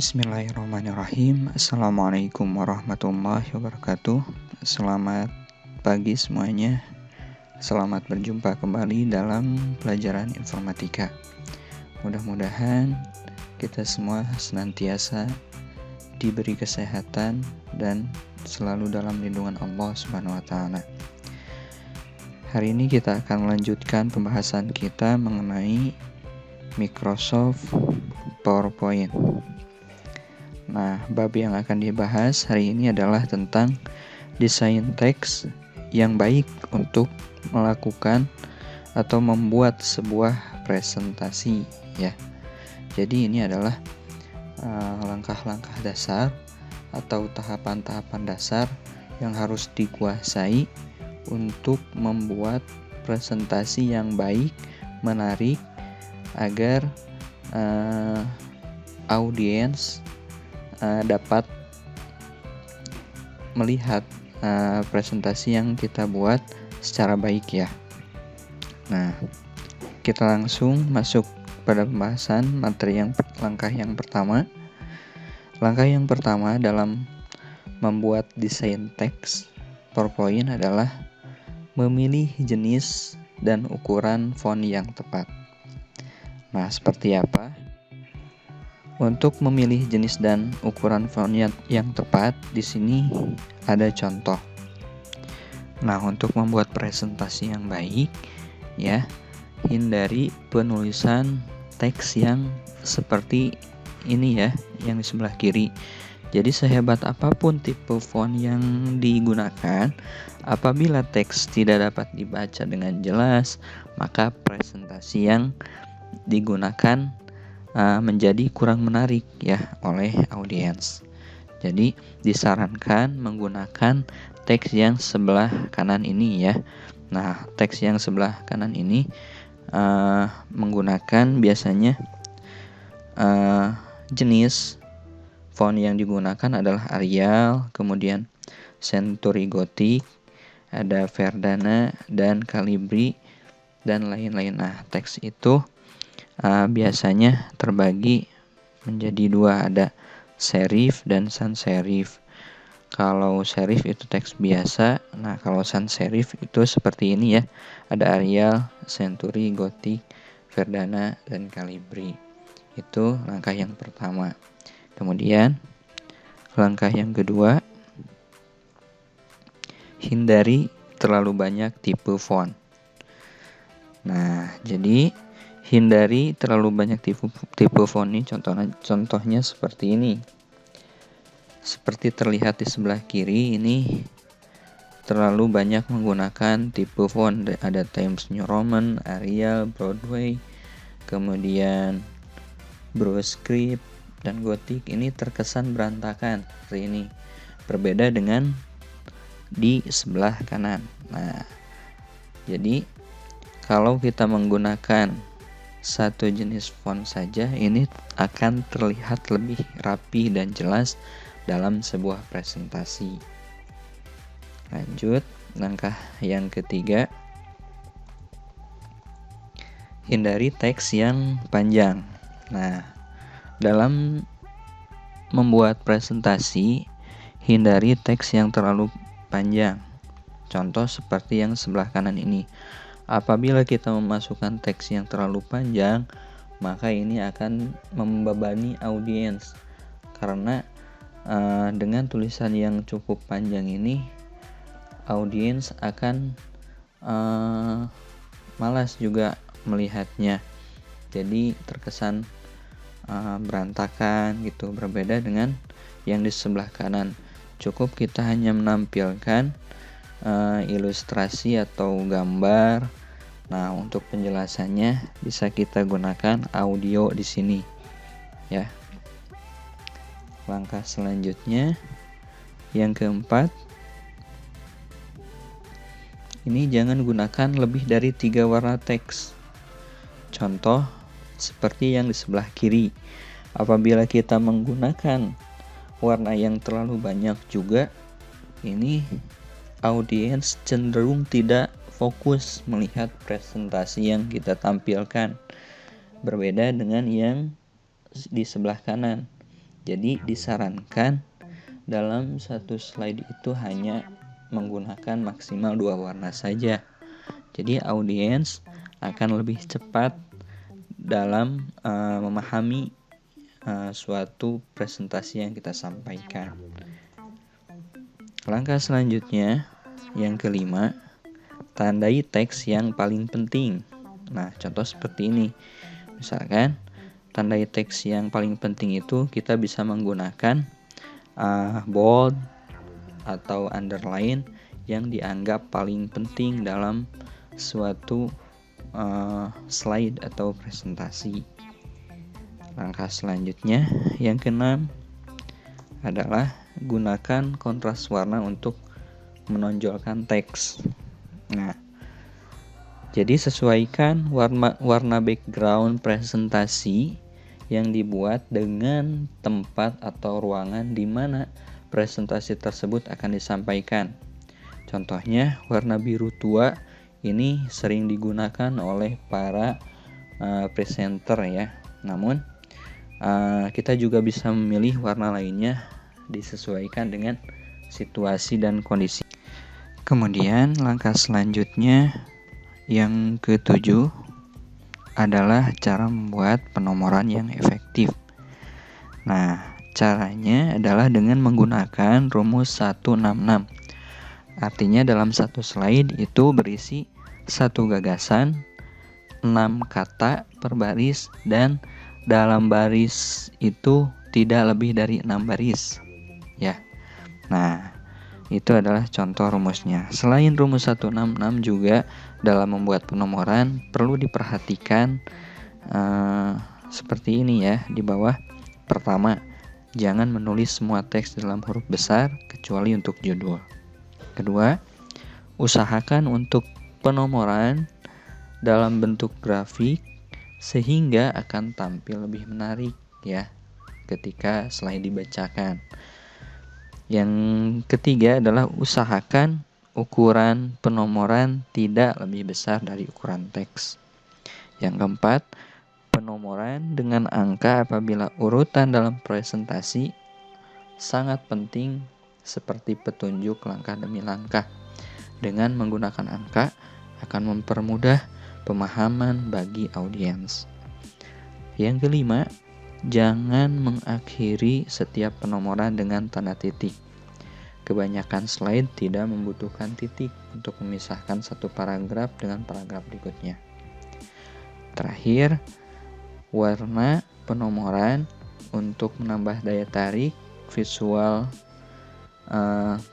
Bismillahirrahmanirrahim. Assalamualaikum warahmatullahi wabarakatuh. Selamat pagi semuanya. Selamat berjumpa kembali dalam pelajaran informatika. Mudah-mudahan kita semua senantiasa diberi kesehatan dan selalu dalam lindungan Allah Subhanahu wa taala. Hari ini kita akan melanjutkan pembahasan kita mengenai Microsoft PowerPoint. Nah, bab yang akan dibahas hari ini adalah tentang desain teks yang baik untuk melakukan atau membuat sebuah presentasi ya. Jadi ini adalah langkah-langkah dasar atau tahapan-tahapan dasar yang harus dikuasai untuk membuat presentasi yang baik, menarik agar audiens dapat melihat presentasi yang kita buat secara baik ya. Nah, kita langsung masuk pada pembahasan materi langkah yang pertama. Langkah yang pertama dalam membuat desain teks PowerPoint adalah memilih jenis dan ukuran font yang tepat. Nah, seperti apa? Untuk memilih jenis dan ukuran font yang tepat, di sini ada contoh. Nah, untuk membuat presentasi yang baik, ya, hindari penulisan teks yang seperti ini ya, yang di sebelah kiri. Jadi sehebat apapun tipe font yang digunakan, apabila teks tidak dapat dibaca dengan jelas, maka presentasi yang digunakan menjadi kurang menarik ya oleh audiens. Jadi disarankan menggunakan teks yang sebelah kanan ini ya. Nah, teks yang sebelah kanan ini menggunakan biasanya jenis font yang digunakan adalah Arial, kemudian Century Gothic, ada Verdana dan Calibri dan lain-lain. Nah, teks itu biasanya terbagi menjadi dua, ada serif dan sans serif. Kalau serif itu teks biasa, nah kalau sans serif itu seperti ini ya, ada Arial, Century, Gothic, Verdana dan Calibri. Itu langkah yang pertama. Kemudian langkah yang kedua, hindari terlalu banyak tipe font. Nah, jadi hindari terlalu banyak tipe font ini, contohnya seperti ini. Seperti terlihat di sebelah kiri ini terlalu banyak menggunakan tipe font, ada Times New Roman, Arial, Broadway, kemudian Browscript dan Gothic. Ini terkesan berantakan seperti ini. Berbeda dengan di sebelah kanan. Nah, jadi kalau kita menggunakan satu jenis font saja, ini akan terlihat lebih rapi dan jelas dalam sebuah presentasi. Lanjut, langkah yang ketiga, hindari teks yang panjang. Nah, dalam membuat presentasi, hindari teks yang terlalu panjang. Contoh seperti yang sebelah kanan ini. Apabila kita memasukkan teks yang terlalu panjang, maka ini akan membebani audiens. Karena dengan tulisan yang cukup panjang ini, audiens akan malas juga melihatnya. Jadi terkesan berantakan gitu, berbeda dengan yang di sebelah kanan. Cukup kita hanya menampilkan ilustrasi atau gambar. Nah, untuk penjelasannya bisa kita gunakan audio di sini ya. Langkah selanjutnya yang keempat, ini jangan gunakan lebih dari 3 warna teks. Contoh seperti yang di sebelah kiri. Apabila kita menggunakan warna yang terlalu banyak juga, ini audiens cenderung tidak fokus melihat presentasi yang kita tampilkan. Berbeda dengan yang di sebelah kanan. Jadi disarankan dalam satu slide itu hanya menggunakan maksimal 2 warna saja. Jadi audiens akan lebih cepat dalam memahami suatu presentasi yang kita sampaikan. Langkah selanjutnya, yang kelima, tandai teks yang paling penting. Nah, contoh seperti ini. Misalkan, tandai teks yang paling penting itu kita bisa menggunakan bold atau underline yang dianggap paling penting dalam suatu slide atau presentasi. Langkah selanjutnya, yang keenam, adalah gunakan kontras warna untuk menonjolkan teks. Nah, jadi sesuaikan warna background presentasi yang dibuat dengan tempat atau ruangan di mana presentasi tersebut akan disampaikan. Contohnya, warna biru tua ini sering digunakan oleh para presenter ya. Namun kita juga bisa memilih warna lainnya disesuaikan dengan situasi dan kondisi. Kemudian langkah selanjutnya yang ketujuh adalah cara membuat penomoran yang efektif. Nah, caranya adalah dengan menggunakan rumus 166. Artinya dalam satu slide itu berisi satu gagasan, 6 kata per baris, dan dalam baris itu tidak lebih dari 6 baris ya. Nah, itu adalah contoh rumusnya. Selain rumus 166 juga dalam membuat penomoran perlu diperhatikan seperti ini ya di bawah. Pertama, jangan menulis semua teks dalam huruf besar kecuali untuk judul. Kedua, usahakan untuk penomoran dalam bentuk grafik sehingga akan tampil lebih menarik ya ketika slide dibacakan. Yang ketiga adalah usahakan ukuran penomoran tidak lebih besar dari ukuran teks. Yang keempat, penomoran dengan angka apabila urutan dalam presentasi sangat penting seperti petunjuk langkah demi langkah. Dengan menggunakan angka akan mempermudah pemahaman bagi audiens. Yang kelima, jangan mengakhiri setiap penomoran dengan tanda titik. Kebanyakan slide tidak membutuhkan titik untuk memisahkan satu paragraf dengan paragraf berikutnya. Terakhir, warna penomoran untuk menambah daya tarik visual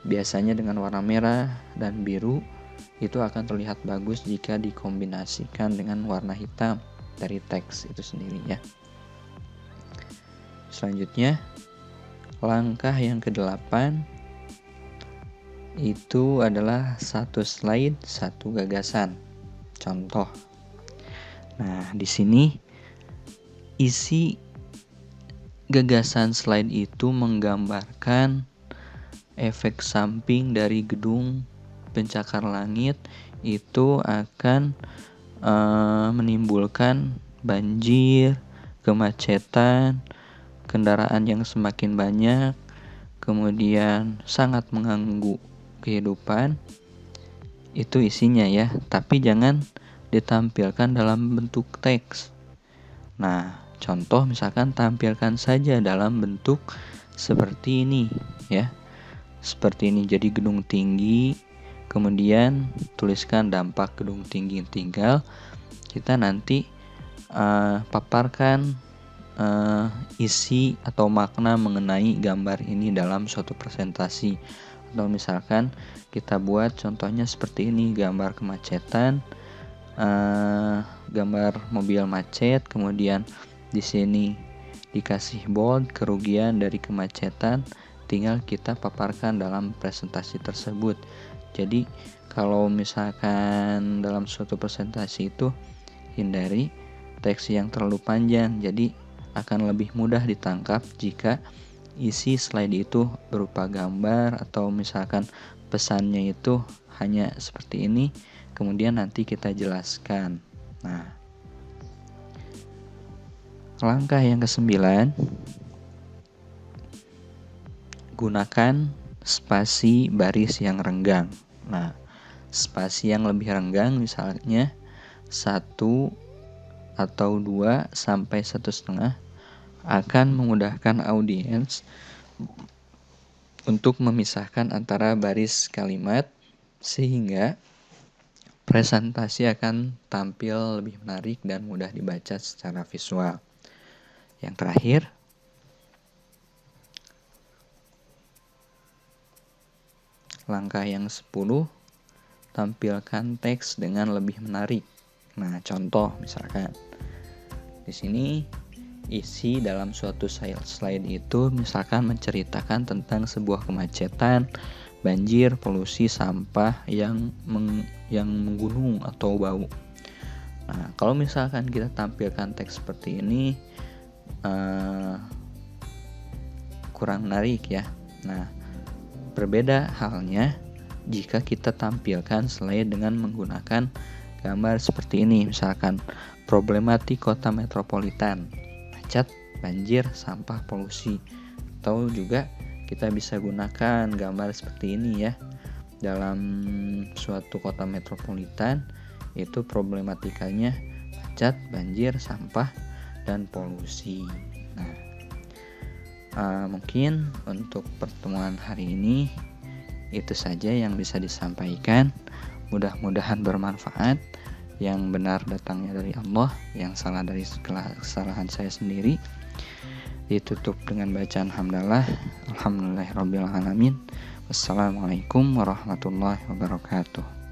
biasanya dengan warna merah dan biru itu akan terlihat bagus jika dikombinasikan dengan warna hitam dari teks itu sendiri ya. Selanjutnya, langkah yang ke-8 itu adalah satu slide, satu gagasan. Contoh. Nah, di sini isi gagasan slide itu menggambarkan efek samping dari gedung pencakar langit itu akan menimbulkan banjir, kemacetan, kendaraan yang semakin banyak, kemudian sangat mengganggu kehidupan. Itu isinya ya, tapi jangan ditampilkan dalam bentuk teks. Nah, contoh misalkan tampilkan saja dalam bentuk seperti ini ya. Seperti ini, jadi gedung tinggi, kemudian tuliskan dampak gedung tinggi. Tinggal kita nanti paparkan isi atau makna mengenai gambar ini dalam suatu presentasi. Atau misalkan kita buat contohnya seperti ini, gambar kemacetan, gambar mobil macet, kemudian di sini dikasih bold kerugian dari kemacetan, tinggal kita paparkan dalam presentasi tersebut. Jadi kalau misalkan dalam suatu presentasi itu hindari teks yang terlalu panjang, jadi akan lebih mudah ditangkap jika isi slide itu berupa gambar atau misalkan pesannya itu hanya seperti ini, kemudian nanti kita jelaskan. Nah, langkah yang ke-9 gunakan spasi baris yang renggang. Nah, spasi yang lebih renggang misalnya 1 atau 2 sampai 1,5 akan memudahkan audiens untuk memisahkan antara baris kalimat sehingga presentasi akan tampil lebih menarik dan mudah dibaca secara visual. Yang terakhir, langkah yang 10, tampilkan teks dengan lebih menarik. Nah, contoh misalkan di sini isi dalam suatu slide itu misalkan menceritakan tentang sebuah kemacetan, banjir, polusi, sampah yang menggunung atau bau. Nah, kalau misalkan kita tampilkan teks seperti ini kurang menarik ya. Nah, berbeda halnya jika kita tampilkan slide dengan menggunakan gambar seperti ini, misalkan problematik kota metropolitan, macet, banjir, sampah, polusi. Atau juga kita bisa gunakan gambar seperti ini ya. Dalam suatu kota metropolitan itu problematikanya macet, banjir, sampah, dan polusi. Nah, mungkin untuk pertemuan hari ini itu saja yang bisa disampaikan. Mudah-mudahan bermanfaat. Yang benar datangnya dari Allah, yang salah dari segala kesalahan saya sendiri. Ditutup dengan bacaan hamdalah. Alhamdulillahirabbil alamin. Wassalamualaikum warahmatullahi wabarakatuh.